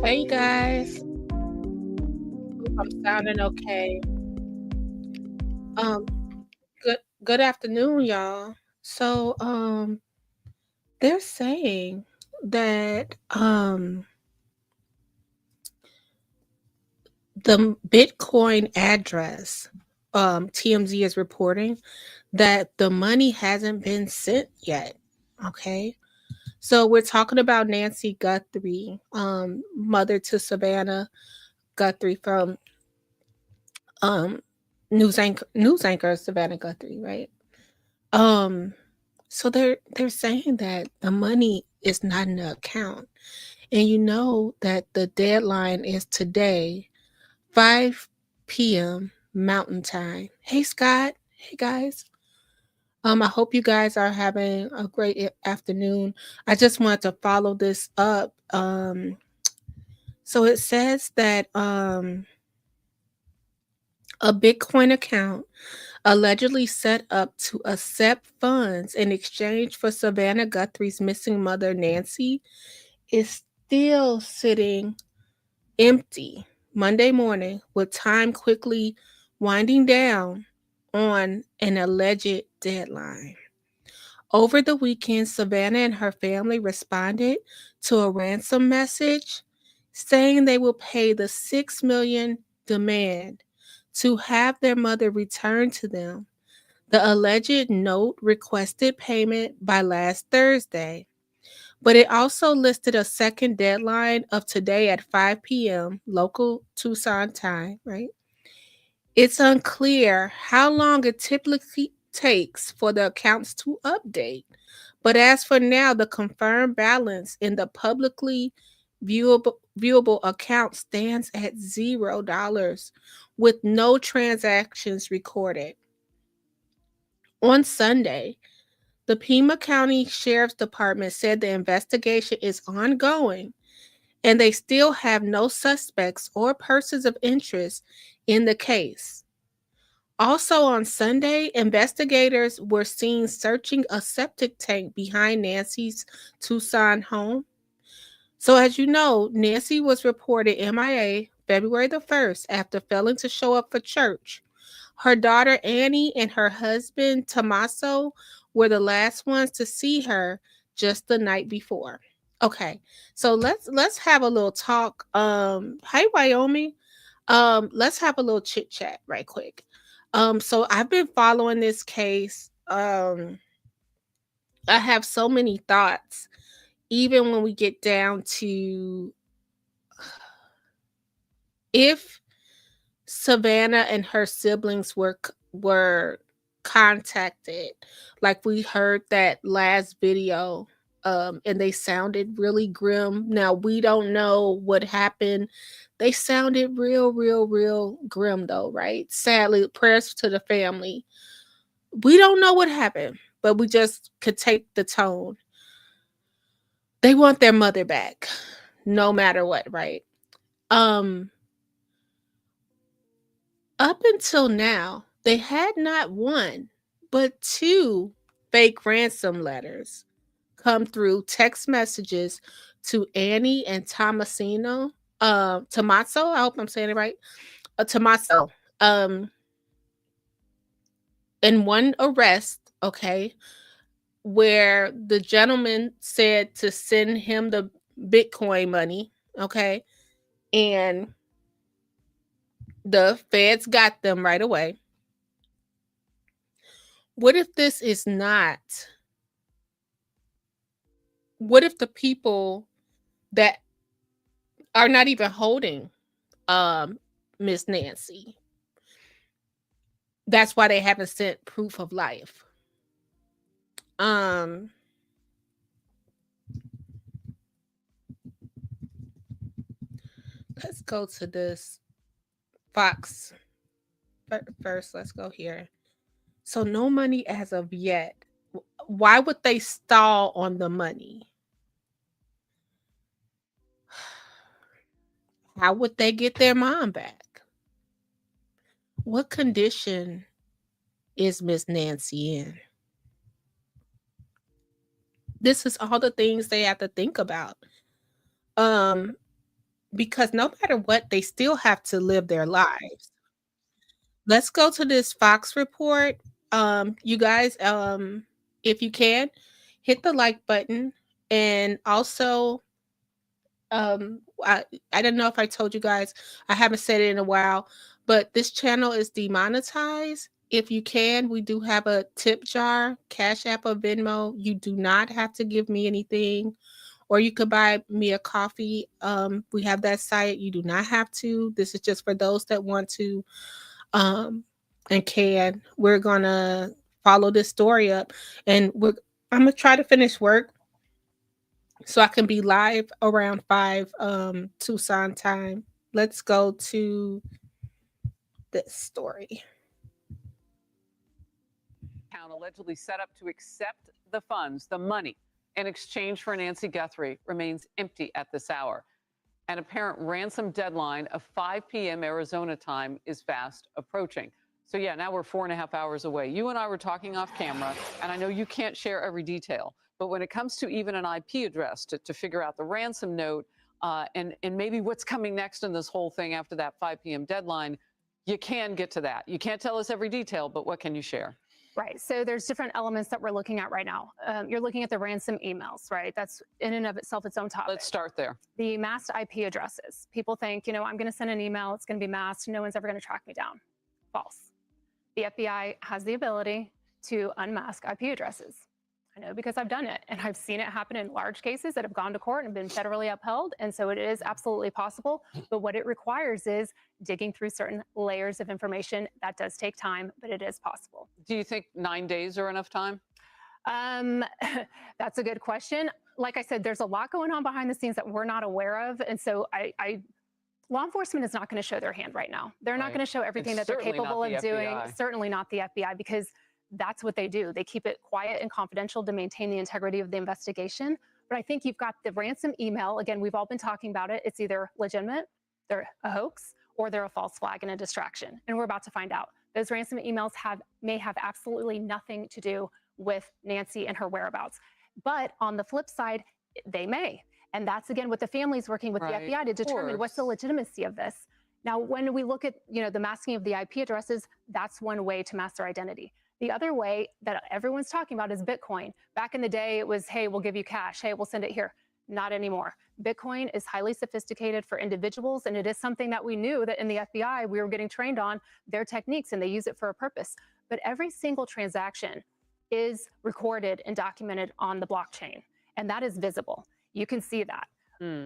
Hey guys, hope I'm sounding okay. Um, good afternoon, y'all. So, they're saying that the Bitcoin address, TMZ is reporting that the money hasn't been sent yet. Okay, so we're talking about Nancy Guthrie, mother to Savannah Guthrie from um news anchor Savannah Guthrie, right? Um, so they're saying that the money is not in the account. And you know that the deadline is today, 5 p.m. Mountain Time. Hey Scott. Hey guys. I hope you guys are having a great afternoon. I just wanted to follow this up. So it says that a Bitcoin account allegedly set up to accept funds in exchange for Savannah Guthrie's missing mother, Nancy, is still sitting empty Monday morning, with time quickly winding down on an alleged deadline. Over the weekend, Savannah and her family responded to a ransom message saying they will pay the $6 million demand to have their mother returned to them. The alleged note requested payment by last Thursday, but it also listed a second deadline of today at 5 p.m. local Tucson time, right? It's unclear how long it typically takes for the accounts to update. But as for now, the confirmed balance in the publicly viewable account stands at $0 with no transactions recorded. On Sunday, the Pima County Sheriff's Department said the investigation is ongoing and they still have no suspects or persons of interest in the case. Also on Sunday, investigators were seen searching a septic tank behind Nancy's Tucson home. So, as you know, Nancy was reported MIA February the 1st after failing to show up for church. Her daughter Annie and her husband Tommaso were the last ones to see her just the night before. Okay, so let's have a little talk. Hi Wyoming. Let's have a little chit chat right quick. So I've been following this case. I have so many thoughts, even when we get down to if Savannah and her siblings were contacted, like we heard that last video, and they sounded really grim. Now we don't know what happened. They sounded real grim though, right? Sadly, prayers to the family. We don't know what happened, but we just could take the tone. They want their mother back, no matter what, right? Um, Up until now, they had not one, but two fake ransom letters come through text messages to Annie and Tommaso. I hope I'm saying it right. Tommaso. Um, and one arrest, okay, where the gentleman said to send him the Bitcoin money, okay, and the feds got them right away. What if this is not what if the people that are not even holding um Miss Nancy, that's why they haven't sent proof of life? um let's go to this Fox first. Let's go here. So no money as of yet. Why would they stall on the money? How would they get their mom back? What condition is Miss Nancy in? This is all the things they have to think about. Um, because no matter what, they still have to live their lives. Let's go to this Fox report. You guys, if you can, hit the like button, and also, um, I I don't know if I told you guys, I haven't said it in a while, but this channel is demonetized. If you can, we do have a tip jar, Cash App or Venmo. You do not have to give me anything, or you could buy me a coffee. We have that site. You do not have to. This is just for those that want to, um, and can. We're gonna follow this story up, and I'm gonna try to finish work so I can be live around 5 Tucson time. Let's go to this story. Account allegedly set up to accept the funds, the money, in exchange for Nancy Guthrie remains empty at this hour. An apparent ransom deadline of 5 p.m. Arizona time is fast approaching. So, yeah, now we're 4.5 hours away. You and I were talking off camera, and I know you can't share every detail. But when it comes to even an IP address to figure out the ransom note and maybe what's coming next in this whole thing after that 5 p.m. deadline, you can get to that. You can't tell us every detail, but what can you share? Right. So there's different elements that we're looking at right now. You're looking at the ransom emails, right? That's in and of itself its own topic. Let's start there. The masked IP addresses. People think, I'm going to send an email, it's going to be masked, no one's ever going to track me down. False. The FBI has the ability to unmask IP addresses. I know because I've done it, and I've seen it happen in large cases that have gone to court and been federally upheld. And so it is absolutely possible. But what it requires is digging through certain layers of information. That does take time, but it is possible. Do you think 9 days are enough time? That's a good question. Like I said, there's a lot going on behind the scenes that we're not aware of. And so law enforcement is not going to show their hand right now. They're not going to show everything that they're capable of doing. Certainly not the FBI, because that's what they do. They keep it quiet and confidential to maintain the integrity of the investigation. But I think you've got the ransom email. Again, we've all been talking about it. It's either legitimate, they're a hoax, or they're a false flag and a distraction. And we're about to find out. Those ransom emails may have absolutely nothing to do with Nancy and her whereabouts. But on the flip side, they may. And that's, again, what the family's working with the FBI to determine what's the legitimacy of this. Now, when we look at the masking of the IP addresses, that's one way to mask their identity. The other way that everyone's talking about is Bitcoin. Back in the day, it was, hey, we'll give you cash. Hey, we'll send it here. Not anymore. Bitcoin is highly sophisticated for individuals, and it is something that we knew that in the FBI, we were getting trained on their techniques, and they use it for a purpose. But every single transaction is recorded and documented on the blockchain, and that is visible. You can see that.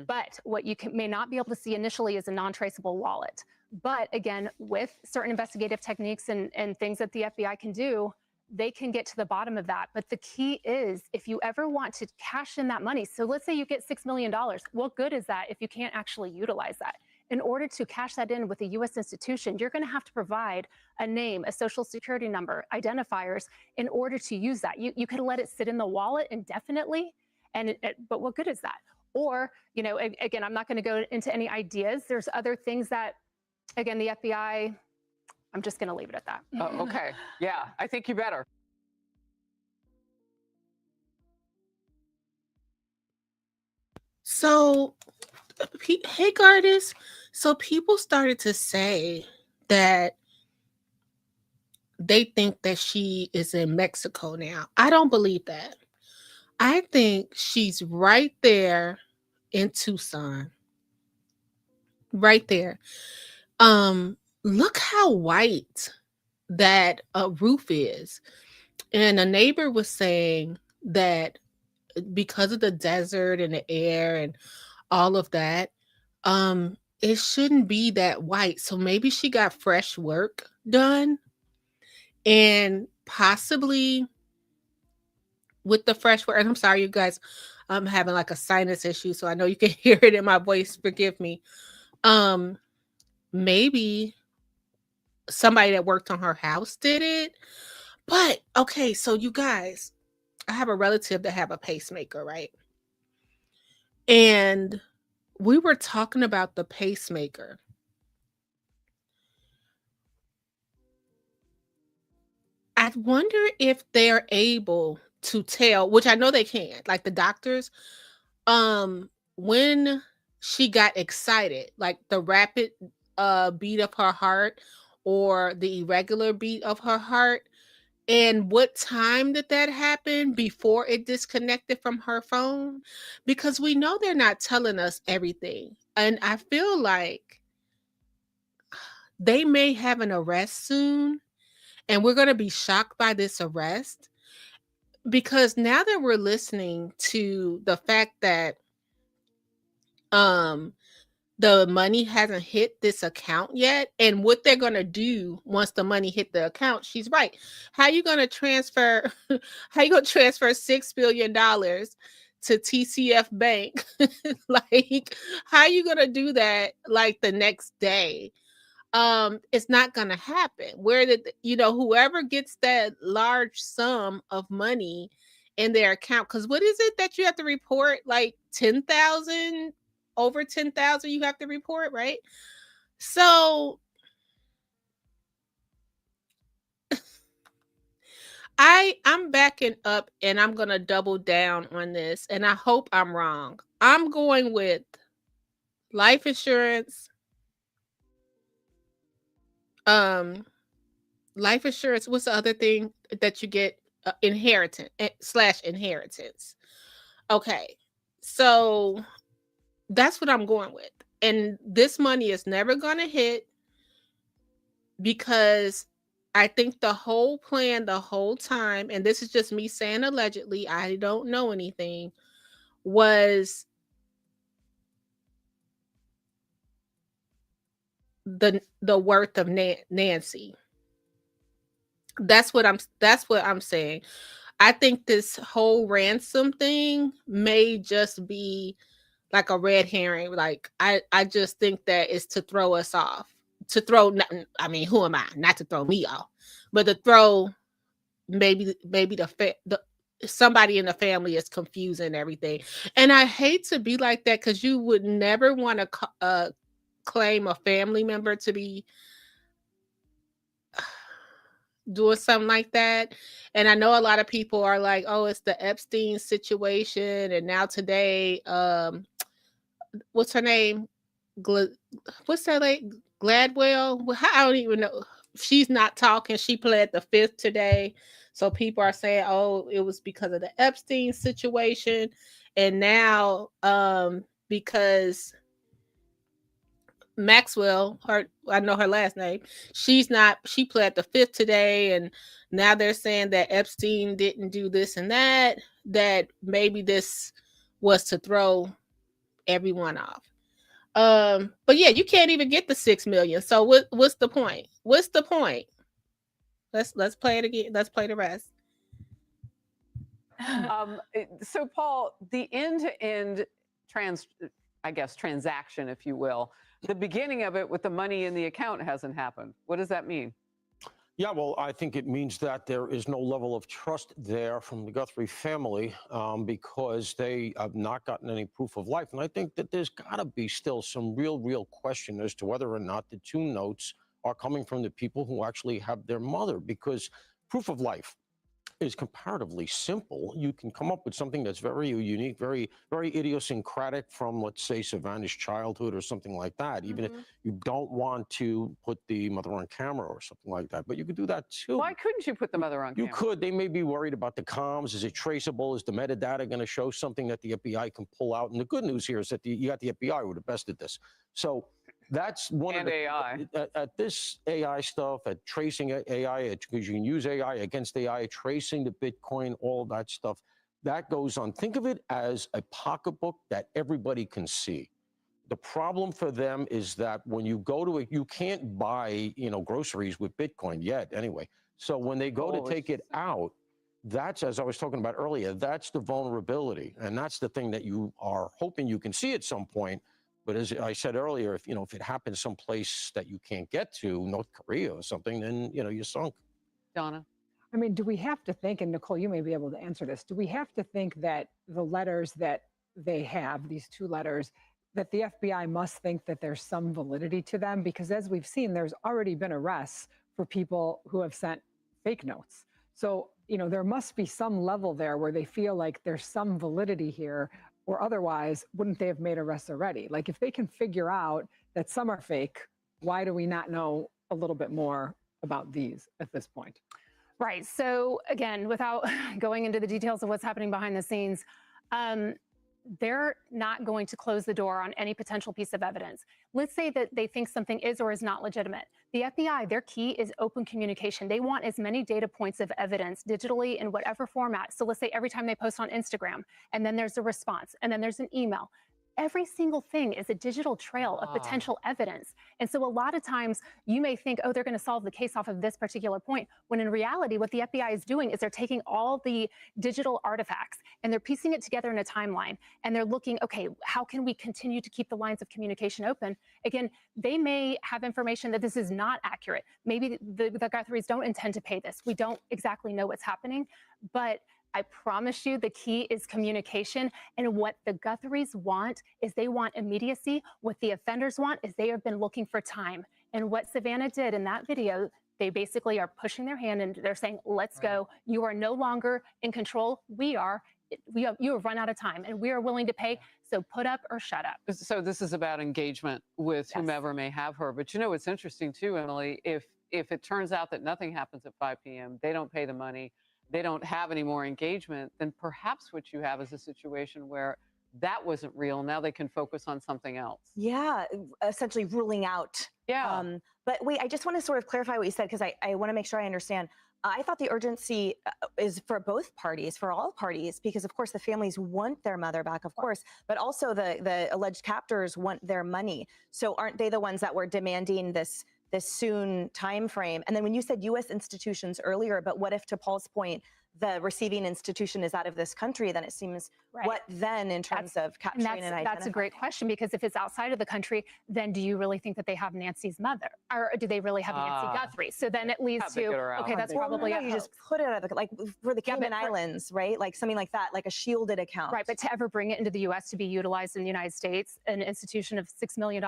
But what you may not be able to see initially is a non-traceable wallet. But again, with certain investigative techniques and things that the FBI can do, they can get to the bottom of that. But the key is, if you ever want to cash in that money, so let's say you get $6 million, what good is that if you can't actually utilize that? In order to cash that in with a U.S. institution, you're going to have to provide a name, a social security number, identifiers in order to use that. You could let it sit in the wallet indefinitely, but what good is that? Or, again, I'm not going to go into any ideas. There's other things that, again, the FBI, I'm just going to leave it at that. Oh, okay. Yeah, I think you better. So, hey, Gardis. So people started to say that they think that she is in Mexico now. I don't believe that. I think she's right there in Tucson. Right there. Look how white that roof is. And a neighbor was saying that because of the desert and the air and all of that, it shouldn't be that white. So maybe she got fresh work done, and possibly with the fresh work. And I'm sorry, you guys, I'm having like a sinus issue, so I know you can hear it in my voice. Forgive me. Maybe somebody that worked on her house did it. But okay, so you guys, I have a relative that have a pacemaker, right? And we were talking about the pacemaker. I wonder if they're able to tell, which I know they can, like the doctors, when she got excited, like the rapid beat of her heart or the irregular beat of her heart. And what time did that happen before it disconnected from her phone? Because we know they're not telling us everything. And I feel like they may have an arrest soon, and we're going to be shocked by this arrest, because now that we're listening to the fact that um the money hasn't hit this account yet, and what they're going to do once the money hit the account, she's right. How you going to transfer how you going to transfer $6 billion to TCF Bank? Like, how you going to do that like the next day? It's not going to happen. Where did, whoever gets that large sum of money in their account, because what is it that you have to report, like 10,000, over 10,000 you have to report, right? So I'm backing up, and I'm going to double down on this, and I hope I'm wrong. I'm going with life insurance, um life insurance. What's the other thing that you get? Inheritance slash inheritance. Okay, so that's what I'm going with. And this money is never going to hit, because I think the whole plan the whole time, and this is just me saying allegedly, I don't know anything, was the worth of Nancy. That's what I'm saying. I think this whole ransom thing may just be like a red herring. Like, I just think that it's to throw us off. To throw, I mean, who am I? Not to throw me off, but to throw maybe the somebody in the family is confusing everything. And I hate to be like that, because you would never want to claim a family member to be doing something like that. And I know a lot of people are like, oh, it's the Epstein situation. And now today, what's her name? What's that lady? Gladwell? Well, I don't even know. She's not talking. She pled the fifth today. So people are saying, oh, it was because of the Epstein situation. And now, because Maxwell, I know her last name, she pled the fifth today, and now they're saying that Epstein didn't do this and that maybe this was to throw everyone off. But yeah, you can't even get the 6 million. So what's the point? What's the point? Let's play it again. Let's play the rest. So Paul, the end-to-end transaction, if you will, the beginning of it with the money in the account hasn't happened. What does that mean? Yeah, well, I think it means that there is no level of trust there from the Guthrie family, because they have not gotten any proof of life. And I think that there's got to be still some real question as to whether or not the two notes are coming from the people who actually have their mother, because proof of life is comparatively simple. You can come up with something that's very unique, very idiosyncratic from, let's say, Savannah's childhood or something like that. Even if you don't want to put the mother on camera or something like that, but you could do that too. Why couldn't you put the mother on camera? You could. They may be worried about the comms. Is it traceable? Is the metadata going to show something that the FBI can pull out? And the good news here is that you got the FBI who are the best at this. So that's one of the AI. At this AI stuff, at tracing AI, because you can use AI against AI, tracing the Bitcoin, all that stuff, that goes on. Think of it as a pocketbook that everybody can see. The problem for them is that when you go to it, you can't buy, groceries with Bitcoin yet anyway. So when they go to take it out, that's, as I was talking about earlier, that's the vulnerability. And that's the thing that you are hoping you can see at some point. But as I said earlier, if it happens someplace that you can't get to, North Korea or something, then, you're sunk. Donna? I mean, do we have to think, and Nicole, you may be able to answer this, do we have to think that the letters that they have, these two letters, that the FBI must think that there's some validity to them? Because as we've seen, there's already been arrests for people who have sent fake notes. So, there must be some level there where they feel like there's some validity here. Or otherwise, wouldn't they have made arrests already? Like, if they can figure out that some are fake, why do we not know a little bit more about these at this point? Right. So again, without going into the details of what's happening behind the scenes, they're not going to close the door on any potential piece of evidence. Let's say that they think something is or is not legitimate. The FBI, their key is open communication. They want as many data points of evidence digitally in whatever format. So let's say every time they post on Instagram, and then there's a response, and then there's an email. Every single thing is a digital trail of potential evidence. And so a lot of times you may think, oh, they're going to solve the case off of this particular point, when in reality, what the FBI is doing is they're taking all the digital artifacts and they're piecing it together in a timeline. And they're looking, okay, how can we continue to keep the lines of communication open? Again, they may have information that this is not accurate. Maybe the Guthries don't intend to pay this. We don't exactly know what's happening, but I promise you the key is communication. And what the Guthries want is they want immediacy. What the offenders want is they have been looking for time. And what Savannah did in that video, they basically are pushing their hand and they're saying, let's go. You are no longer in control. You have run out of time and we are willing to pay. So put up or shut up. So this is about engagement with whomever may have her. But you know, it's interesting too, Emily, if it turns out that nothing happens at 5 p.m., they don't pay the money, they don't have any more engagement, then perhaps what you have is a situation where that wasn't real. Now they can focus on something else. Yeah, essentially ruling out. Yeah. But wait, I just want to sort of clarify what you said, because I want to make sure I understand. I thought the urgency is for both parties, for all parties, because of course the families want their mother back, of course, but also the alleged captors want their money. So aren't they the ones that were demanding this soon time frame? And then when you said U.S. institutions earlier, but what if, to Paul's point, the receiving institution is out of this country, then it seems, what then in terms of capturing and identifying? That's a great question, because if it's outside of the country, then do you really think that they have Nancy's mother, or do they really have Nancy Guthrie? So then it leads to, okay, that's probably you just put it at like for the Cayman Islands, right? Like something like that, like a shielded account. Right, but to ever bring it into the U.S. to be utilized in the United States, an institution of $6 million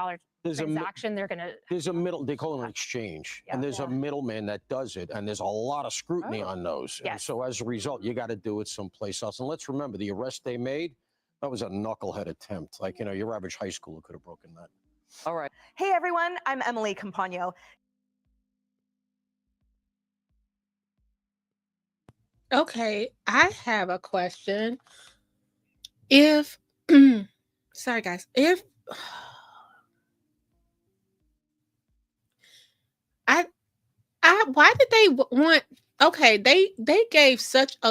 transaction, they're going to... There's a middle, they call it an exchange, and there's a middleman that does it, and there's a lot of scrutiny on those. And so as a result, you got to do it someplace else. And let's remember, the arrest they made, that was a knucklehead attempt. Like, you know, your average high schooler could have broken that. All right. Hey, everyone, I'm Emily Campagno. Okay, I have a question. If, sorry guys, if, why did they want, okay, they gave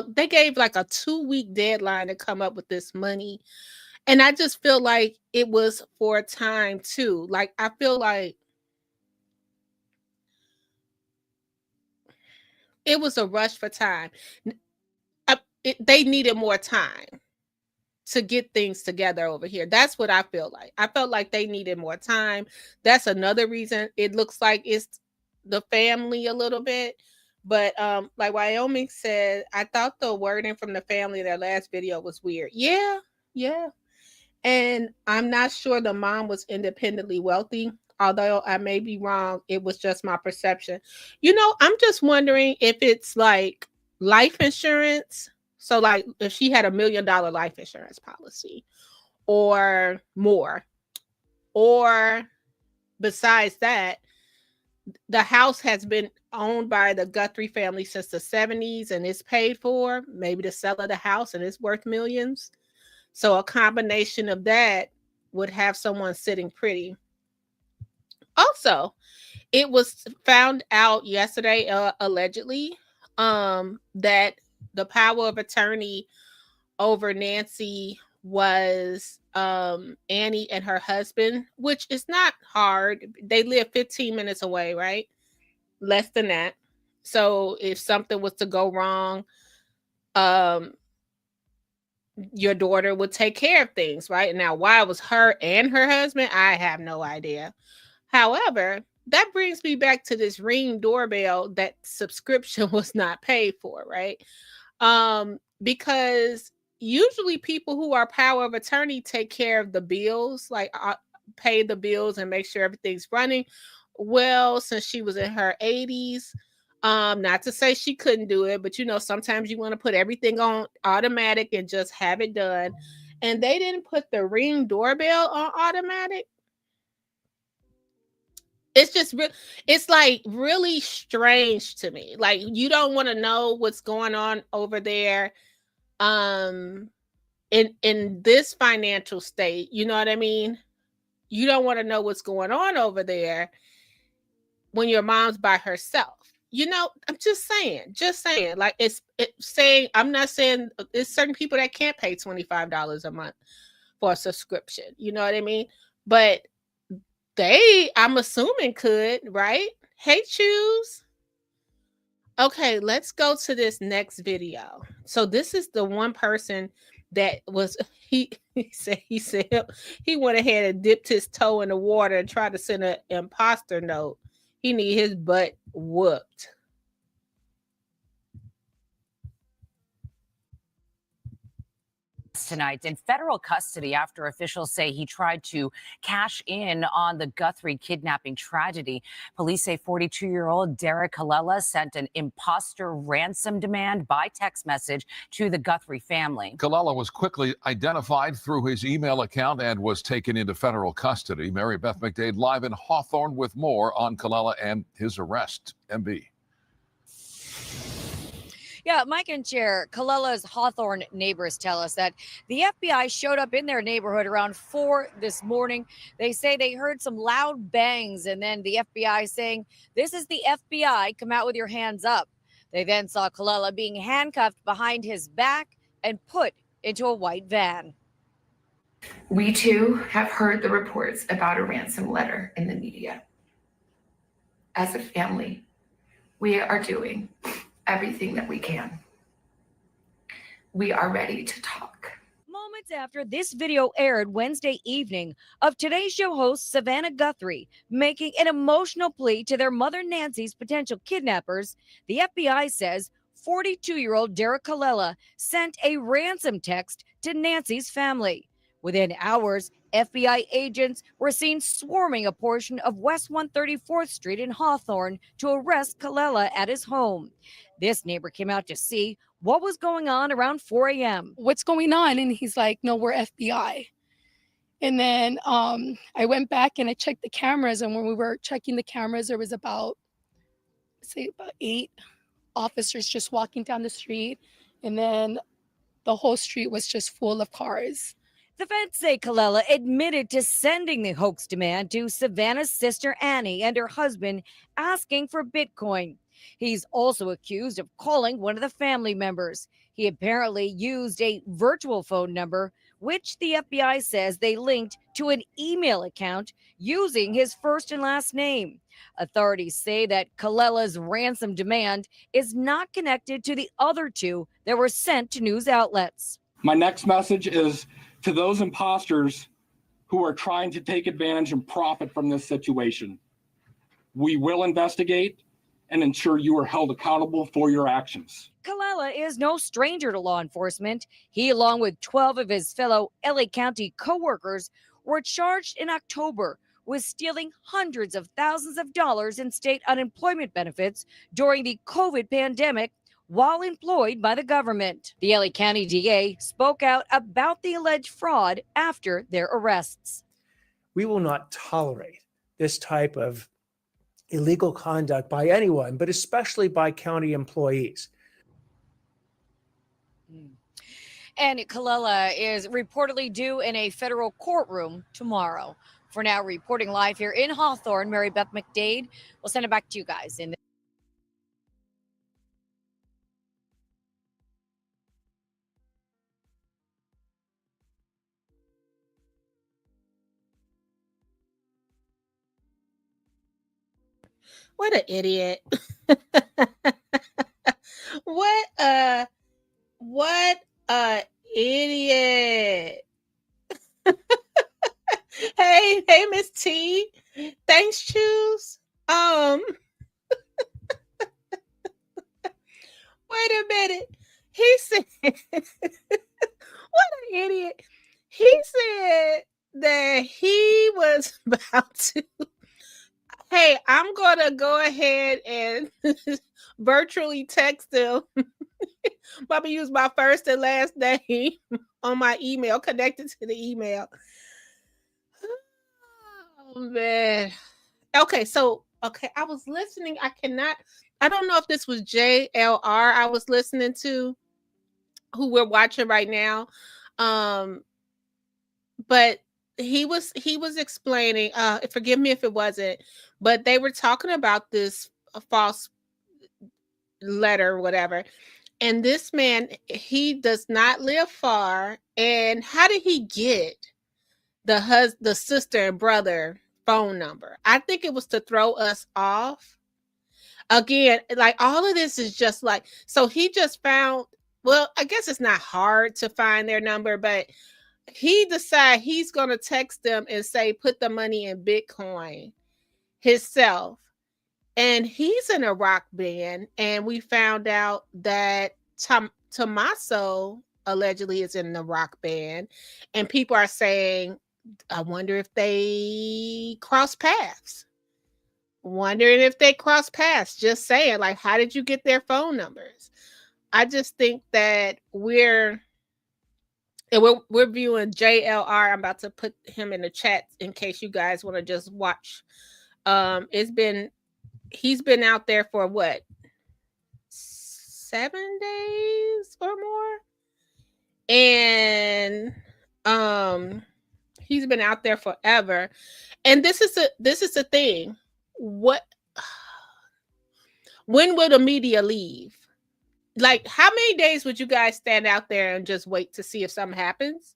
they gave like a 2-week deadline to come up with this money. And I just feel like it was for a time too. Like, I feel like it was a rush for time. They needed more time to get things together over here. That's what I feel like. I felt like they needed more time. That's another reason it looks like it's the family a little bit. But like Wyoming said, I thought the wording from the family in their last video was weird. Yeah. And I'm not sure the mom was independently wealthy, although I may be wrong. It was just my perception. You know, I'm just wondering if it's like life insurance. So like if she had $1 million life insurance policy or more, or besides that, the house has been owned by the Guthrie family since the 70s and it's paid for. Maybe the seller of the house and it's worth millions. So a combination of that would have someone sitting pretty. Also, it was found out yesterday, allegedly, that the power of attorney over Nancy was Annie and her husband, which is not hard. They live 15 minutes away, right? Less than that. So if something was to go wrong, your daughter would take care of things, right? Now, why it was her and her husband, I have no idea. However, that brings me back to this Ring doorbell that subscription was not paid for, right? Because usually people who are power of attorney take care of the bills, like pay the bills and make sure everything's running. Well, since she was in her 80s, not to say she couldn't do it, but you know, sometimes you want to put everything on automatic and just have it done. and they didn't put the Ring doorbell on automatic. It's just it's like really strange to me. Like, you don't want to know what's going on over there in this financial state, you know what I mean? You don't want to know what's going on over there when your mom's by herself. You know, I'm just saying. Like, it's saying, I'm not saying it's certain people that can't pay $25 a month for a subscription. You know what I mean? But they, I'm assuming, could, right? Hey, Choose. Okay, let's go to this next video. So this is the one person that was he said he went ahead and dipped his toe in the water and tried to send an imposter note. He need his butt whooped. Tonight in federal custody after officials say he tried to cash in on the Guthrie kidnapping tragedy. Police say 42-year-old Derek Colella sent an imposter ransom demand by text message to the Guthrie family. Colella was quickly identified through his email account and was taken into federal custody. Mary Beth McDade live in Hawthorne with more on Colella and his arrest. MB. Yeah, Mike and Chair, Colella's Hawthorne neighbors tell us that the FBI showed up in their neighborhood around 4 this morning. They say they heard some loud bangs, and then the FBI saying, "This is the FBI, come out with your hands up." They then saw Colella being handcuffed behind his back and put into a white van. We too have heard the reports about a ransom letter in the media. As a family, we are doing everything that we can. We are ready to talk. Moments after this video aired Wednesday evening of Today Show host Savannah Guthrie making an emotional plea to their mother Nancy's potential kidnappers, the FBI says 42-year-old Derek Colella sent a ransom text to Nancy's family. Within hours, FBI agents were seen swarming a portion of West 134th Street in Hawthorne to arrest Colella at his home. This neighbor came out to see what was going on around 4 a.m. What's going on? And he's like, "No, we're FBI." And then I went back and I checked the cameras. And when we were checking the cameras, there was about 8 officers just walking down the street. And then the whole street was just full of cars. The feds say Colella admitted to sending the hoax demand to Savannah's sister Annie and her husband asking for Bitcoin. He's also accused of calling one of the family members. He apparently used a virtual phone number, which the FBI says they linked to an email account using his first and last name. Authorities say that Colella's ransom demand is not connected to the other two that were sent to news outlets. My next message is to those imposters who are trying to take advantage and profit from this situation. We will investigate and ensure you are held accountable for your actions. Colella is no stranger to law enforcement. He, along with 12 of his fellow LA County co-workers, were charged in October with stealing hundreds of thousands of dollars in state unemployment benefits during the COVID pandemic while employed by the government. The LA County DA spoke out about the alleged fraud after their arrests. We will not tolerate this type of illegal conduct by anyone, but especially by county employees. And Colella is reportedly due in a federal courtroom tomorrow. For now, reporting live here in Hawthorne, Mary Beth McDade. We'll send it back to you guys. What an idiot. What a idiot. Hey, Miss T. Thanks, Choose. Wait a minute. He said, what an idiot. He said that he was about to, hey, I'm going to go ahead and virtually text him I'm gonna use my first and last name on my email, connected to the email. Oh man. Okay, so I was listening. I don't know if this was JLR I was listening to, who we're watching right now. But he was explaining, forgive me if it wasn't, but they were talking about this false letter or whatever. And this man, he does not live far. And how did he get the sister and brother phone number? I think it was to throw us off. Again, like all of this is just like, so he just found, well, I guess it's not hard to find their number, but he decided he's going to text them and say, put the money in Bitcoin himself. And he's in a rock band. And we found out that Tommaso allegedly is in the rock band. And people are saying, I wonder if they cross paths. Wondering if they cross paths. Just saying, like, how did you get their phone numbers? I just think that we're viewing JLR. I'm about to put him in the chat in case you guys want to just watch. He's been out there for what, 7 days or more, and he's been out there forever. And this is the thing. When will the media leave? Like, how many days would you guys stand out there and just wait to see if something happens?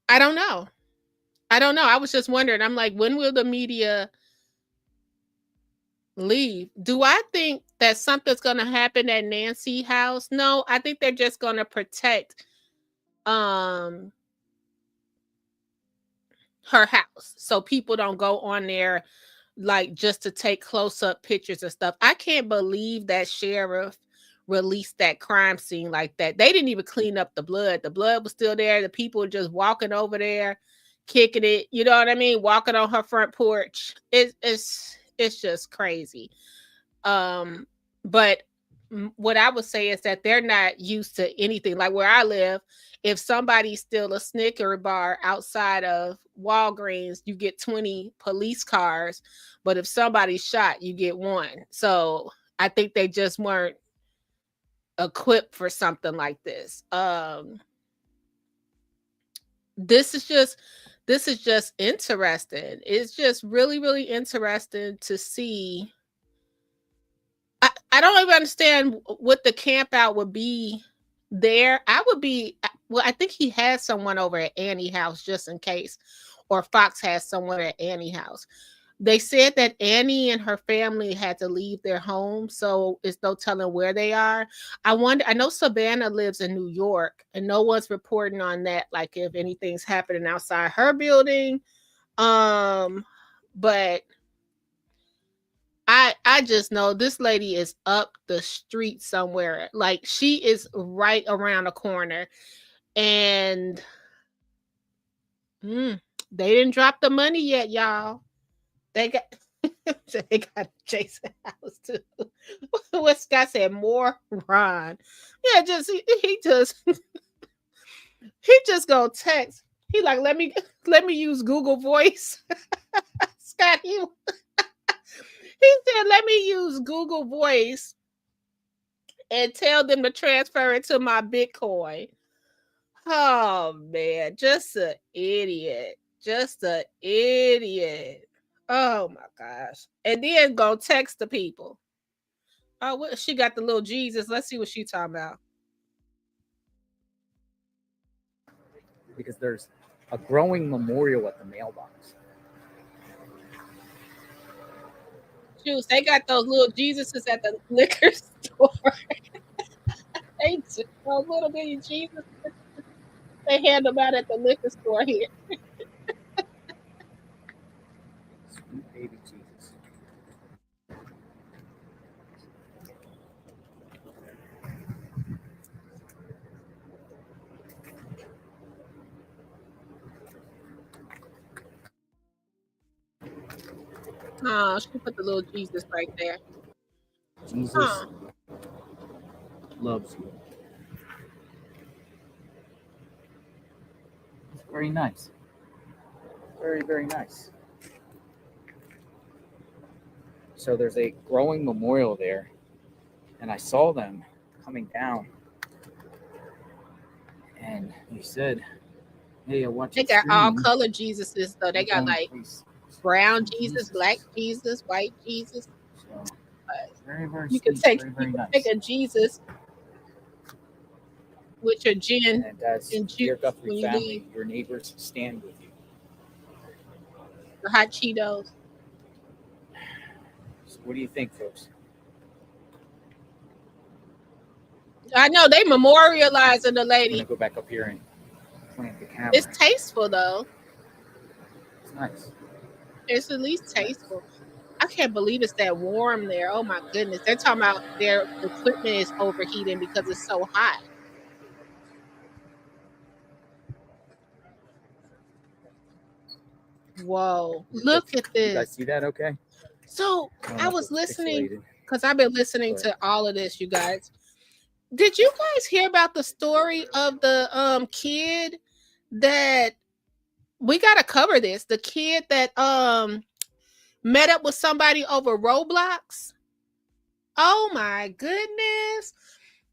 I don't know. I was just wondering. I'm like, when will the media leave? Do I think that something's going to happen at Nancy house? No, I think they're just going to protect her house so people don't go on there like just to take close-up pictures and stuff. I can't believe that sheriff released that crime scene like that. They didn't even clean up the blood. The blood was still there. The people were just walking over there, kicking it. You know what I mean? Walking on her front porch. It's just crazy. But what I would say is that they're not used to anything. Like where I live, if somebody steals a Snicker bar outside of Walgreens, you get 20 police cars. But if somebody's shot, you get one. So I think they just weren't equipped for something like this. This is just interesting. It's just really, really interesting to see. I don't even understand what the camp out would be there. I think he has someone over at Annie's house just in case, or Fox has someone at Annie's house. They said that Annie and her family had to leave their home, so it's no telling where they are. I know Savannah lives in New York, and no one's reporting on that, like if anything's happening outside her building. But I just know this lady is up the street somewhere. Like she is right around the corner. And they didn't drop the money yet, y'all. They got Jason House too. What Scott said, more Ron. Yeah, he just go text. He like, let me use Google Voice. Scott, he said, let me use Google Voice and tell them to transfer it to my Bitcoin. Oh man, just an idiot. Oh my gosh. And then go text the people. Oh, what, she got the little Jesus. Let's see what she's talking about. Because there's a growing memorial at the mailbox. Juice, they got those little Jesuses at the liquor store. They just those little bitty Jesus. They hand them out at the liquor store here. Sweet baby Jesus. Oh, she put the little Jesus right there. Jesus loves you. It's very nice. Very, very nice. So there's a growing memorial there, and I saw them coming down, and they said, "Hey, I watch They got all color Jesuses though. They got like brown Jesus, black Jesus, white Jesus. Very, very you sweet, can take very, very nice. take a Jesus with your gin And as dear Guthrie family, your neighbors stand with you. The hot Cheetos. So what do you think, folks? I know they memorializing the lady. I'm gonna go back up here and plant the camera. It's tasteful though. It's nice. It's at least tasteful. I can't believe it's that warm there. Oh my goodness. They're talking about their equipment is overheating because it's so hot. Whoa. Look at this. You guys see that okay? So I was listening because I've been listening to all of this, you guys. Did you guys hear about the story of the kid that we gotta cover this? The kid that met up with somebody over Roblox. Oh my goodness.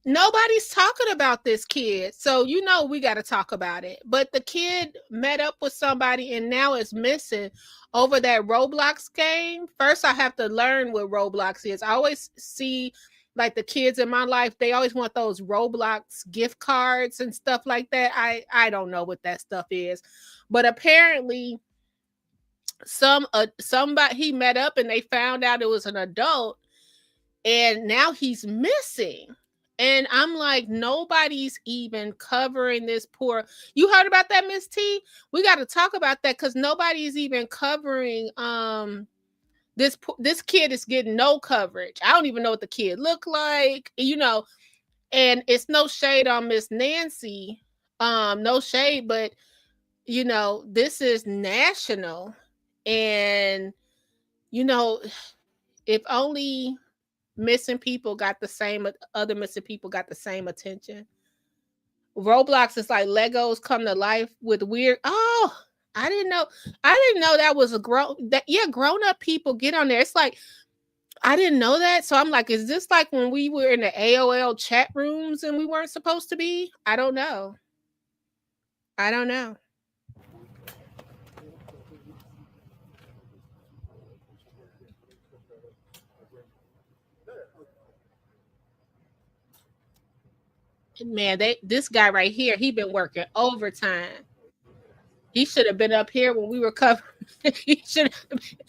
Nobody's talking about this kid. So you know we got to talk about it. But the kid met up with somebody and now is missing over that Roblox game. First, I have to learn what Roblox is. I always see like the kids in my life, they always want those Roblox gift cards and stuff like that. I don't know what that stuff is. But apparently somebody he met up and they found out it was an adult and now he's missing. And I'm like, nobody's even covering this poor. You heard about that, Miss T? We got to talk about that because nobody's even covering this kid is getting no coverage. I don't even know what the kid looked like, you know. And it's no shade on Miss Nancy. No shade, but you know, this is national. And you know, if only missing people got the same, other missing people got the same attention. Roblox is like Legos come to life with weird. Oh, I didn't know that was a grown up people get on there. It's like I didn't know that. So I'm like, is this like when we were in the AOL chat rooms and we weren't supposed to be? I don't know. Man, this guy right here, he been working overtime. He should have been up here when we were covering. He should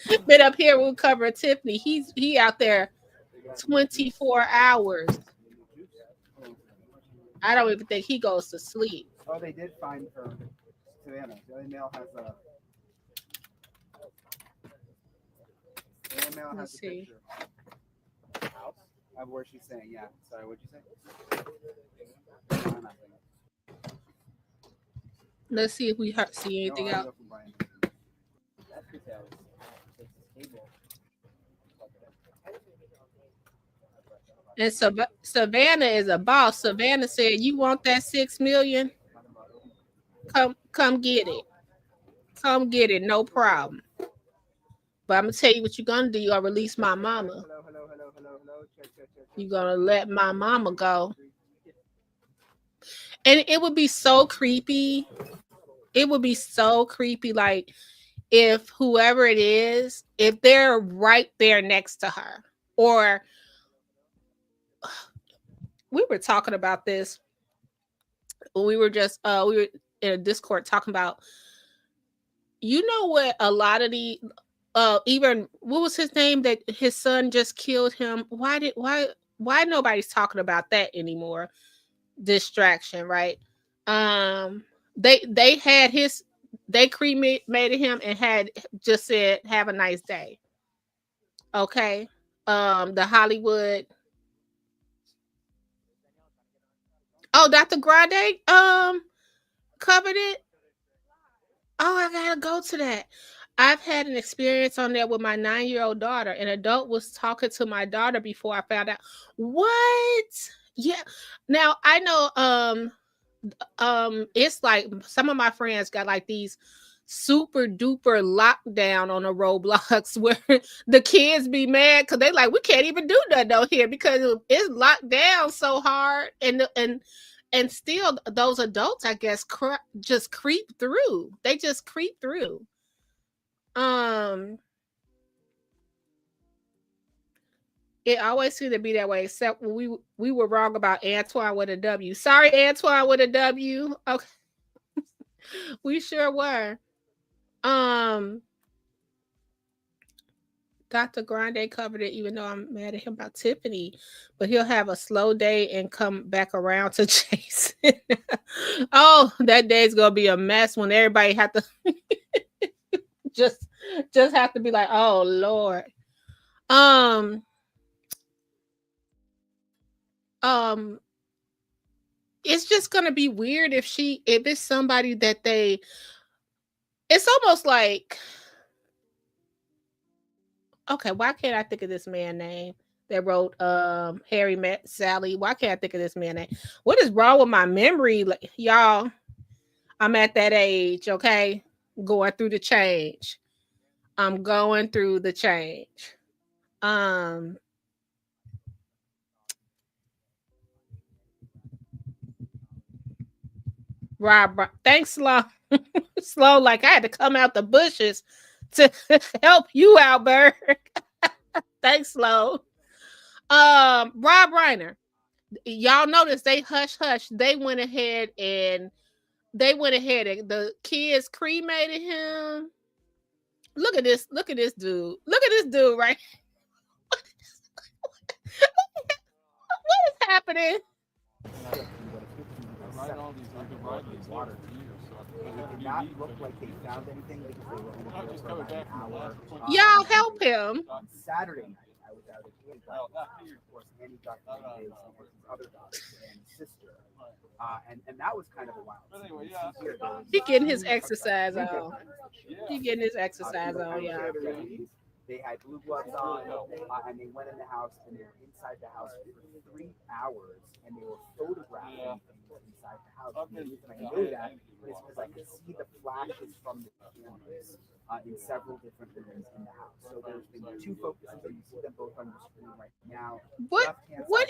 have been up here when we were covering Tiffany. He out there 24 hours. I don't even think he goes to sleep. Oh, they did find her, Savannah. The other mail has a. The other mail has a picture. House of where she's saying, yeah. Sorry, what'd you say? No, nothing. Let's see if we see anything else. And Savannah is a boss. Savannah said, "You want that $6 million? Come get it. Come get it, no problem. But I'm gonna tell you what you're gonna do. You're gonna release my mama. You're gonna let my mama go. And it would be so creepy. It would be so creepy, like if whoever it is, if they're right there next to her, or." We were talking about this. We were just we were in a Discord talking about, you know what, a lot of the even what was his name that his son just killed him? Why nobody's talking about that anymore? Distraction, right? They had they cremated him and had just said have a nice day. Okay. The Hollywood. Oh, Dr. Grande covered it. Oh, I gotta go to that. I've had an experience on there with my 9-year-old daughter. An adult was talking to my daughter before I found out. What? Yeah. Now I know it's like some of my friends got like these super duper lockdown on the Roblox where the kids be mad because they like we can't even do nothing out here because it's locked down so hard and still those adults I guess just creep through. They just creep through. It always seemed to be that way, except when we were wrong about Antoine with a W. Sorry, Antoine with a W. Okay. We sure were. Dr. Grande covered it, even though I'm mad at him about Tiffany, but he'll have a slow day and come back around to Jason. Oh, that day's gonna be a mess when everybody have to just have to be like, oh Lord. It's just gonna be weird if it's somebody that it's almost like, okay, why can't I think of this man's name that wrote Harry Met Sally? Why can't I think of this man's name? What is wrong with my memory? Like, y'all, I'm at that age, okay? Going through the change. I'm going through the change. Rob, thanks, Slow. Slow, like I had to come out the bushes to help you out, Berg. Thanks, Slow. Rob Reiner. Y'all notice they hush. They went ahead and the kids cremated him. Look at this dude. Look at this dude, right? What is happening? Not look like they found anything because they were only there for about an hour. Y'all help him. On Saturday night, I was out at Annie, of course, Annie Guthrie is his other daughter and sister. And that was kind of a wild. He getting his exercise on. He getting his exercise on, y'all. They had blue gloves on, and they went in the house, and they were inside the house for 3 hours, and they were photographing things inside the house. And the reason I know that is because I could see the flashes from the cameras in several different rooms in the house. So there's been 2 focuses, and you see them both on the screen right now. What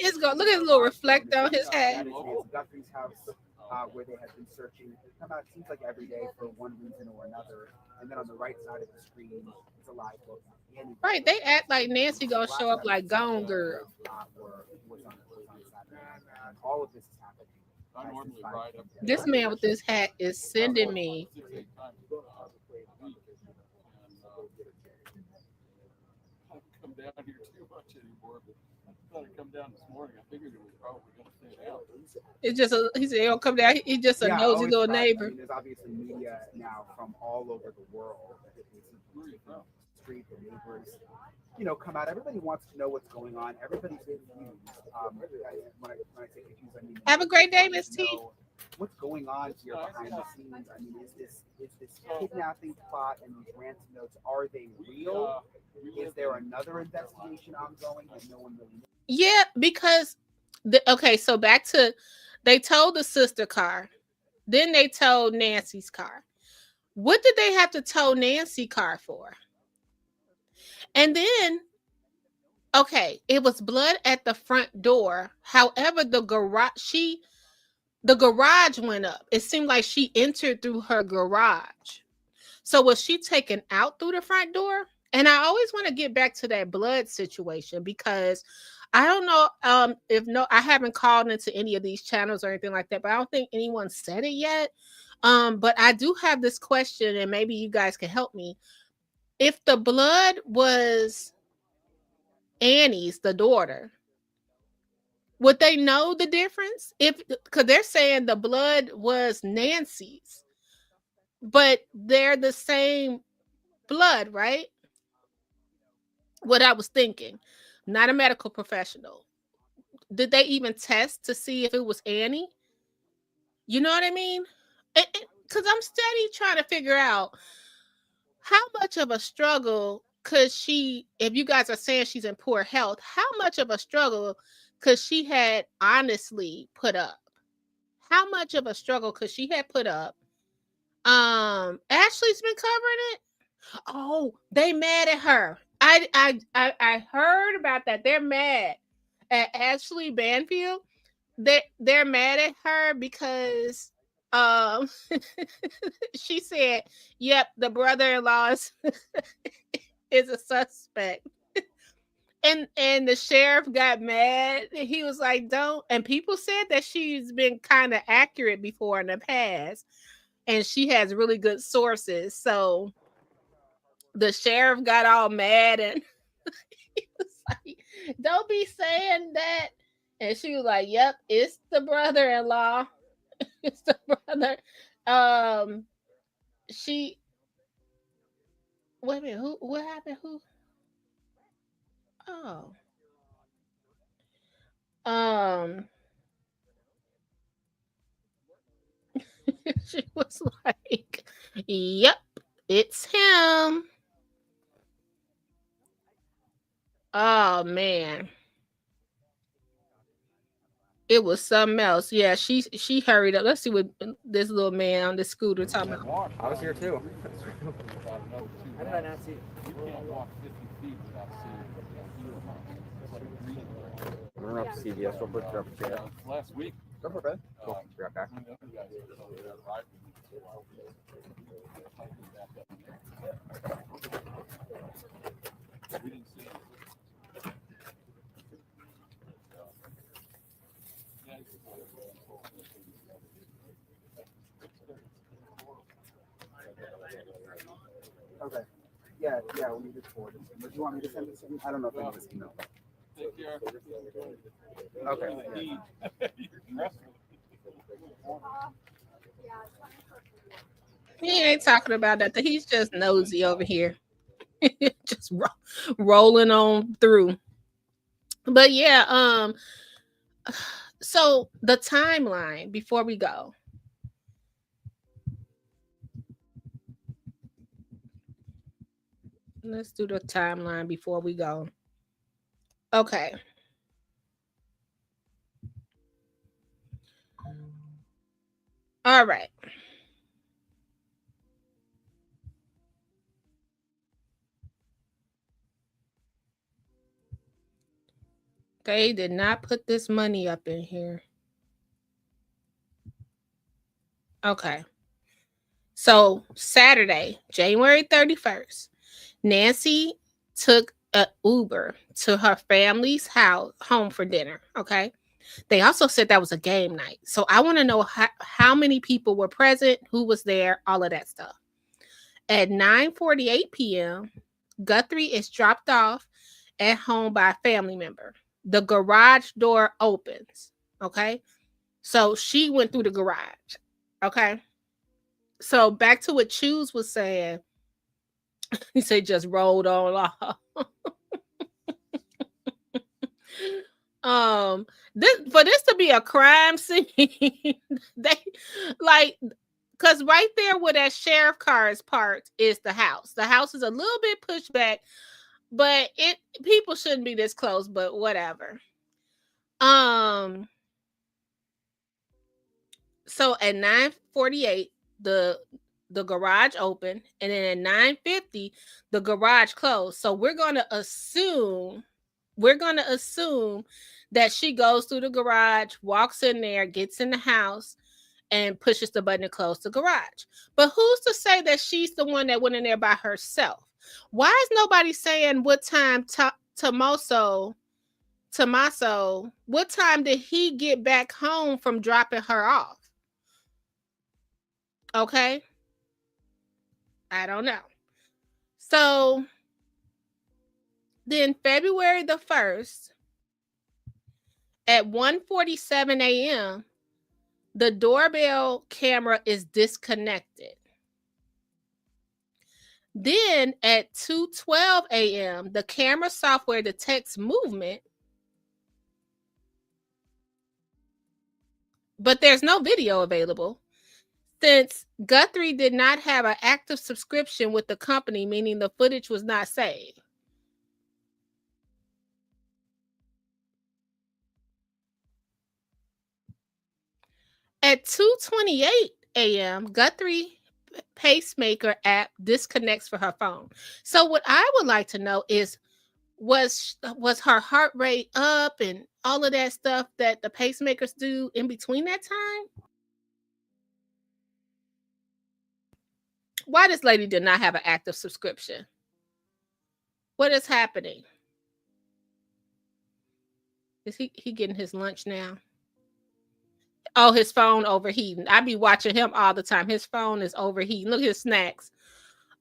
is going? Look at his little reflector on his head. That is Nancy Guthrie's house, where they have been searching. They come out, it seems like every day for one reason or another. And then on the right side of the screen, it's a live look. Right, they act like Nancy gonna show up like Gone Girl. All of this is happening. This man with this hat is sending me. Come down here too much anymore, but I thought I'd come down this morning. I figured it was probably going to stay out. It's just he said he'll come down. He's just a nosy little neighbor. I mean, there's obviously media now from all over the world. Street, the neighbors, come out. Everybody wants to know what's going on. Everybody's confused. When I say confused, I mean have a great day, Miss T. What's going on here behind the scenes? I mean, is this kidnapping plot and these ransom notes, are they real? Is there another investigation ongoing that no one really knows? Yeah, because so back to, they told the sister car, then they told Nancy's car. What did they have to tow Nancy car for? And then, okay, it was blood at the front door. However, the garage went up. It seemed like she entered through her garage. So was she taken out through the front door? And I always want to get back to that blood situation because I don't know I haven't called into any of these channels or anything like that, but I don't think anyone said it yet. But I do have this question, and maybe you guys can help me. If the blood was Annie's, the daughter, would they know the difference? Because they're saying the blood was Nancy's, but they're the same blood, right? What I was thinking, not a medical professional. Did they even test to see if it was Annie? You know what I mean? Because I'm steady trying to figure out how much of a struggle could she, if you guys are saying she's in poor health, how much of a struggle because she had honestly put up. How much of a struggle could she have put up? Ashley's been covering it. Oh, they mad at her. I heard about that. They're mad at Ashley Banfield. They're mad at her because she said, "Yep, the brother-in-law is a suspect." And the sheriff got mad. He was like, "Don't." And people said that she's been kind of accurate before in the past, and she has really good sources. So the sheriff got all mad and he was like, "Don't be saying that." And she was like, "Yep, it's the brother-in-law. It's the brother." She wait a minute. Who? What happened? Who? Oh, um, she was like, "Yep, it's him." Oh man, it was something else. Yeah, she hurried up. Let's see what this little man on the scooter talking about. I was here too. How did I not see it? You can't walk 50 feet without seeing I'm running up to CVS real quick, grab a chair. Last week. Go for it. Cool. Be right back. We didn't see it. Okay. Yeah, we need to forward it. Do you want me to send it to you? I don't know if I need this email. Take care. Okay. He ain't talking about that. He's just nosy over here. Just rolling on through. But yeah, so the timeline before we go. Let's do the timeline before we go. Okay. All right. They did not put this money up in here. Okay. So Saturday, January 31st, Nancy took an Uber to her family's home for dinner. Okay. They also said that was a game night. So I want to know how many people were present, who was there, all of that stuff. At 9:48 p.m., Guthrie is dropped off at home by a family member. The garage door opens. Okay. So she went through the garage. Okay. So back to what Choose was saying. He said just rolled on off. For this to be a crime scene, they like because right there where that sheriff car is parked is the house. The house is a little bit pushed back, but people shouldn't be this close, but whatever. So at 9:48, the garage opened, and then at 9:50, the garage closed. So we're gonna assume that she goes through the garage, walks in there, gets in the house, and pushes the button to close the garage. But who's to say that she's the one that went in there by herself? Why is nobody saying what time Tommaso, what time did he get back home from dropping her off? Okay. I don't know. So then February the 1st at 1:47 a.m., the doorbell camera is disconnected. Then at 2:12 a.m., the camera software detects movement, but there's no video available since Guthrie did not have an active subscription with the company, meaning the footage was not saved. At 2:28 a.m., Guthrie pacemaker app disconnects for her phone. So what I would like to know is, was her heart rate up and all of that stuff that the pacemakers do in between that time? Why this lady did not have an active subscription? What is happening? Is he getting his lunch now? Oh, his phone overheating. I be watching him all the time. His phone is overheating. Look at his snacks.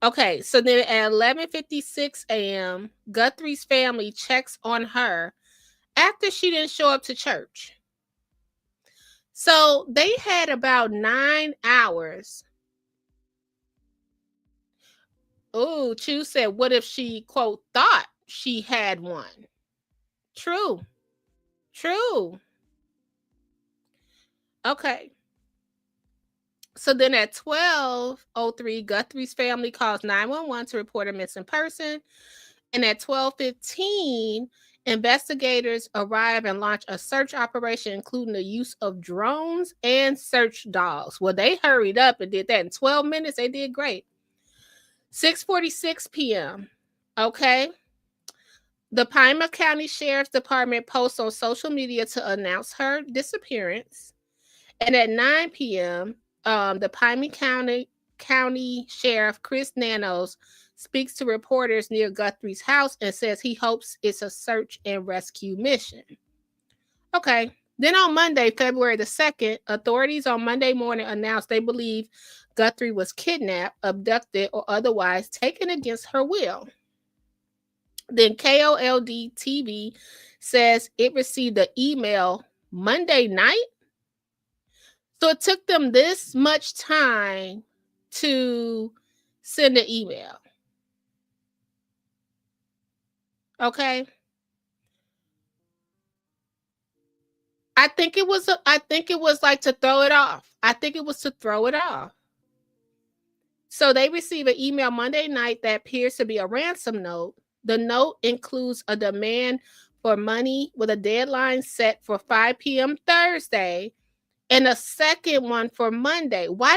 Okay, so then at 11:56 a.m., Guthrie's family checks on her after she didn't show up to church. So they had about 9 hours. Oh, Chu said, what if she, quote, thought she had one? True. Okay. So then at 12:03, Guthrie's family calls 911 to report a missing person. And at 12:15, investigators arrive and launch a search operation, including the use of drones and search dogs. Well, they hurried up and did that in 12 minutes. They did great. 6:46 p.m. Okay. The Pima County Sheriff's Department posts on social media to announce her disappearance. And at 9 p.m., the Pima County Sheriff Chris Nanos speaks to reporters near Guthrie's house and says he hopes it's a search and rescue mission. Okay. Then on Monday, February the 2nd, authorities on Monday morning announced they believe Guthrie was kidnapped, abducted, or otherwise taken against her will. Then KOLD TV says it received an email Monday night. So it took them this much time to send an email. Okay. I think it was like to throw it off. I think it was to throw it off. So they receive an email Monday night that appears to be a ransom note. The note includes a demand for money with a deadline set for 5 p.m. Thursday and a second one for Monday. Why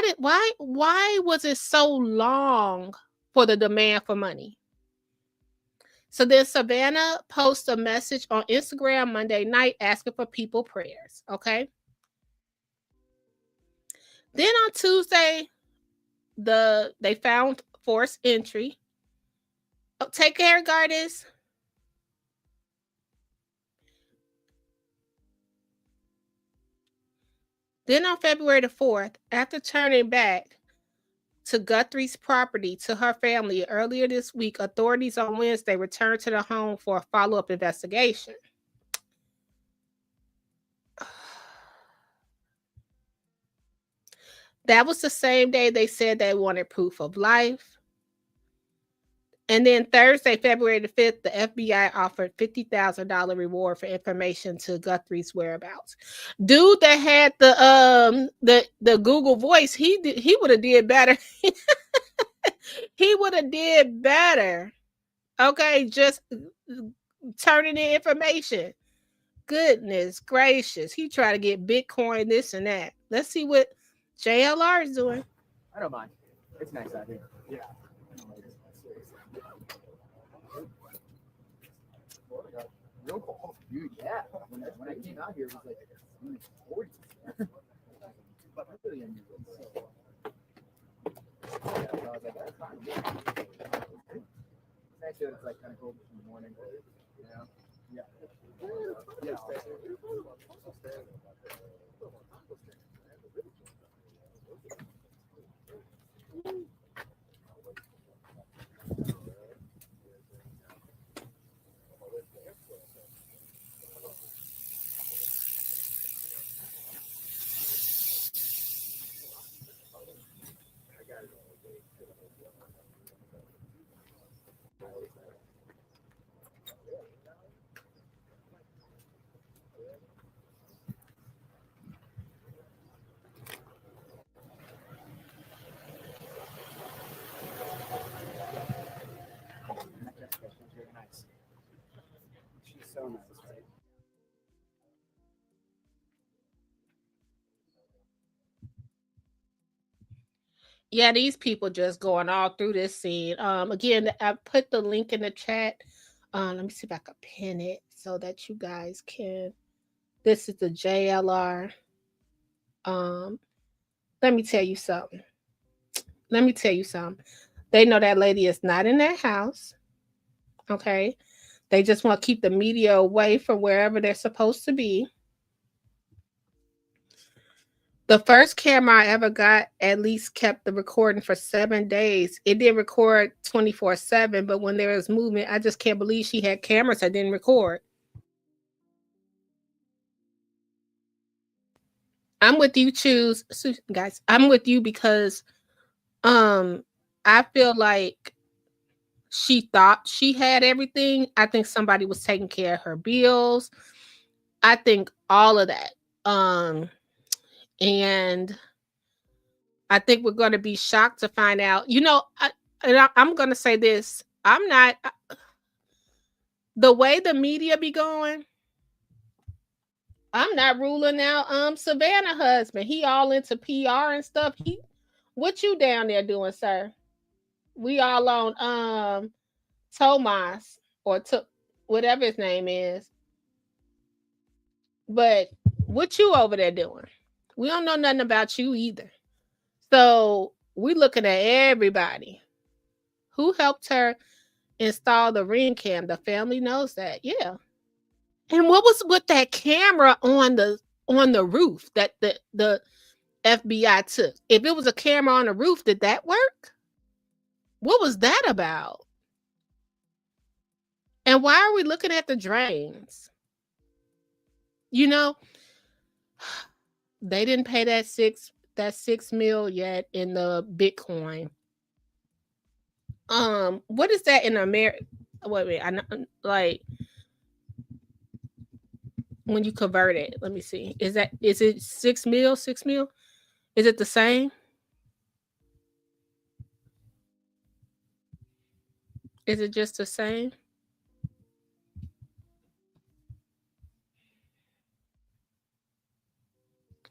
was it so long for the demand for money? So then Savannah posts a message on Instagram Monday night asking for people prayers. Okay. Then on Tuesday, they found forced entry. Oh, take care, Gardis. Then on February the 4th, after turning back to Guthrie's property to her family earlier this week, authorities on Wednesday returned to the home for a follow-up investigation. That was the same day they said they wanted proof of life. And then Thursday, February the 5th, the FBI offered $50,000 reward for information to Guthrie's whereabouts. Dude that had the Google voice, he would have did better. He would have did better. Okay, just turning in information. Goodness gracious. He tried to get Bitcoin, this and that. Let's see what JLR is doing. I don't mind. It's nice out here. Yeah. Real cold. Dude, yeah. When I came out here, it was like in the 40s. But really unusual. Yeah, so I was like, that's fine. It's nice that it's like kind of cold in the morning. You know? Yeah. Yeah. Yeah, these people just going all through this scene. Again, I put the link in the chat. Let me see if I can pin it so that you guys can. This is the JLR. Um, let me tell you something. Let me tell you something. They know that lady is not in that house. Okay. They just want to keep the media away from wherever they're supposed to be. The first camera I ever got at least kept the recording for 7 days. It did record 24/7, but when there was movement, I just can't believe she had cameras that didn't record. I'm with you, choose guys. I'm with you because um I feel like she thought she had everything. I think somebody was taking care of her bills. I think all of that. And I think we're going to be shocked to find out. I'm going to say this. I'm not the way the media be going. I'm not ruling out Savannah husband. He all into PR and stuff. What you down there doing, sir? We all on Tomas or whatever his name is. But what you over there doing? We don't know nothing about you either. So we looking at everybody. Who helped her install the ring cam? The family knows that. Yeah. And what was with that camera on the roof that the FBI took? If it was a camera on the roof, did that work? What was that about? And why are we looking at the drains? You know, they didn't pay that 6 mil yet in the Bitcoin. What is that in America? Wait, I know, like when you convert it. Let me see. Is it 6 mil? 6 mil? Is it the same? Is it just the same?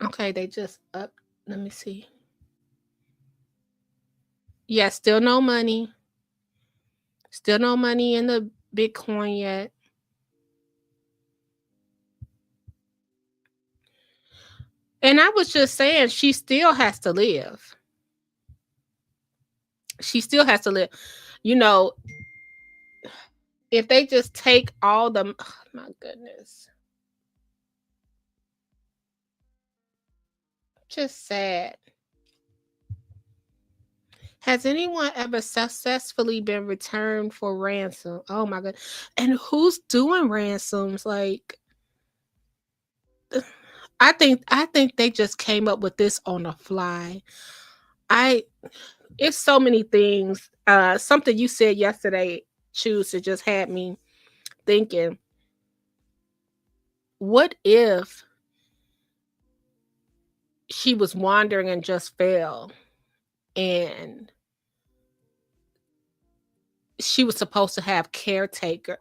Okay, they just up. Let me see. Yeah, still no money. Still no money in the Bitcoin yet. And I was just saying, she still has to live. She still has to live. You know, if they just take all the, oh my goodness. Just sad. Has anyone ever successfully been returned for ransom? Oh my god. And who's doing ransoms? Like I think they just came up with this on the fly. It's so many things. Something you said yesterday, choose to just had me thinking, what if she was wandering and just fell and she was supposed to have a caretaker.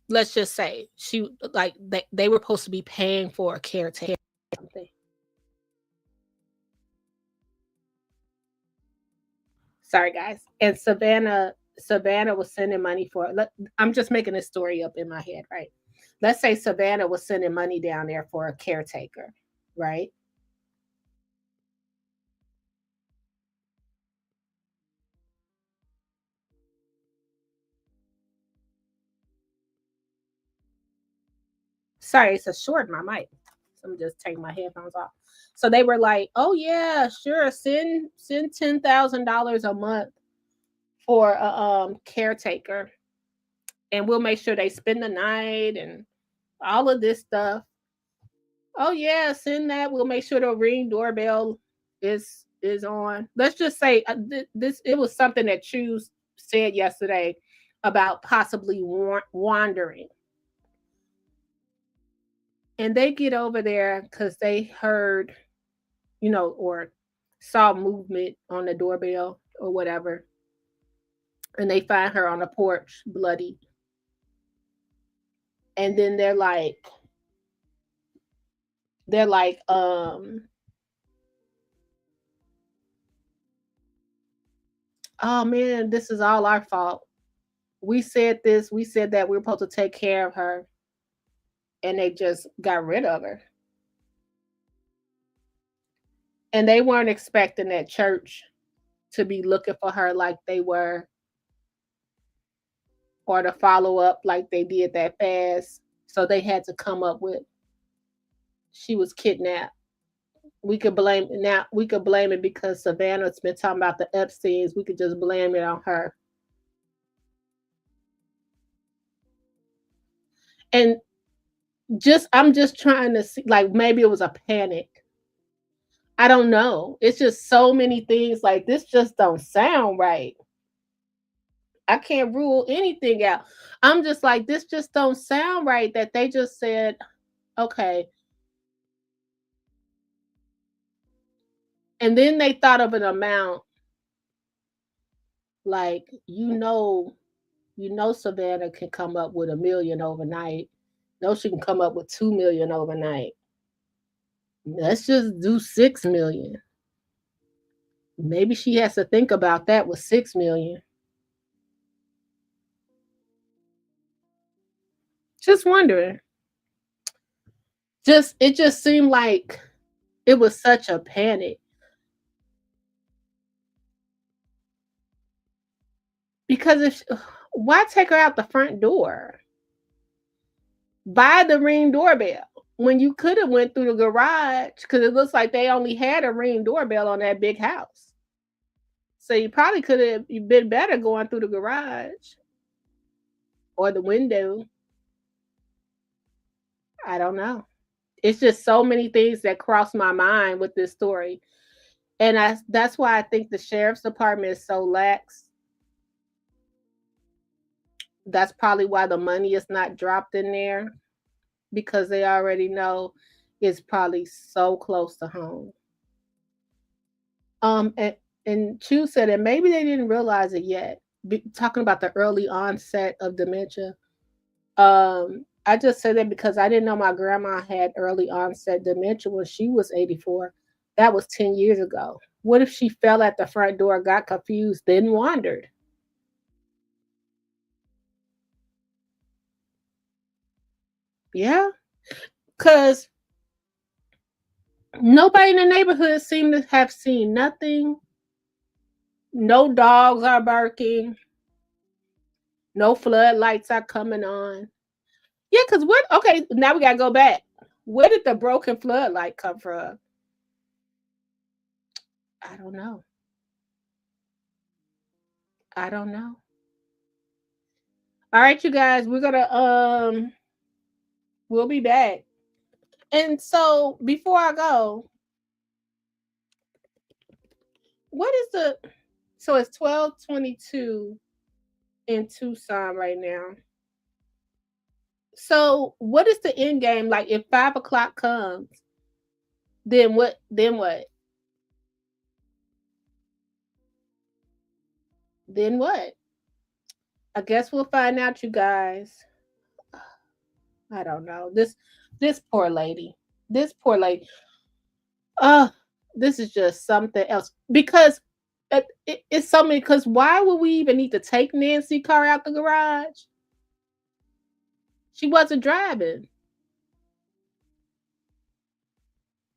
Let's just say she like they were supposed to be paying for a caretaker. Sorry, guys. And Savannah was sending money for. I'm just making this story up in my head, right? Let's say Savannah was sending money down there for a caretaker, right? Sorry, it's a short in my mic. So I'm just taking my headphones off. So they were like, "Oh yeah, sure, send $10,000 a month for a caretaker, and we'll make sure they spend the night and all of this stuff." Oh yeah, send that. We'll make sure the Ring doorbell is on. Let's just say this. It was something that Choose said yesterday about possibly wandering, and they get over there because they heard, or saw movement on the doorbell or whatever, and they find her on the porch, bloody, and then they're like, oh man, this is all our fault. We said this, we said that we were supposed to take care of her, and they just got rid of her. And they weren't expecting that church to be looking for her like they were, or to follow up like they did that fast. So they had to come up with she was kidnapped. We could blame now. We could blame it because Savannah's been talking about the Epstein's. We could just blame it on her. And I'm just trying to see, like maybe it was a panic. I don't know. It's just so many things like this just don't sound right. I can't rule anything out. I'm just like, this just don't sound right that they just said, okay. And then they thought of an amount like, Savannah can come up with $1 million overnight. No, she can come up with $2 million overnight. Let's just do 6 million. Maybe she has to think about that with 6 million. Just wondering. It just seemed like it was such a panic. Because why take her out the front door? Buy the Ring doorbell when you could have went through the garage, because it looks like they only had a Ring doorbell on that big house. So you probably could have been better going through the garage or the window. I don't know. It's just so many things that cross my mind with this story. And that's why I think the sheriff's department is so lax. That's probably why the money is not dropped in there, because they already know it's probably so close to home. And Chu said that maybe they didn't realize it yet. Talking about the early onset of dementia. I just said that because I didn't know my grandma had early onset dementia when she was 84. That was 10 years ago. What if she fell at the front door, got confused, then wandered? Yeah, because nobody in the neighborhood seemed to have seen nothing. No dogs are barking. No floodlights are coming on. Yeah, because okay, now we got to go back. Where did the broken floodlight come from? I don't know. I don't know. All right, you guys, we'll be back. And so before I go, so it's 12:22 in Tucson right now. So what is the end game? Like if 5 o'clock comes, then what? Then what? Then what? I guess we'll find out, you guys. I don't know. This poor lady. This poor lady. This is just something else. Because it's something. Because why would we even need to take Nancy's car out the garage? She wasn't driving.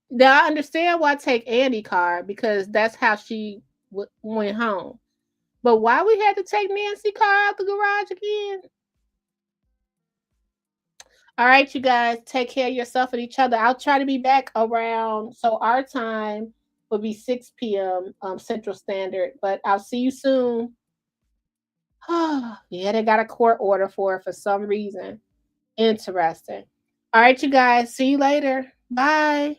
Now I understand why take Andy's car, because that's how she went home. But why we had to take Nancy's car out the garage again? All right, you guys, take care of yourself and each other. I'll try to be back around, so our time will be 6 p.m. Central Standard, but I'll see you soon. Yeah, they got a court order for some reason. Interesting. All right, you guys, see you later. Bye.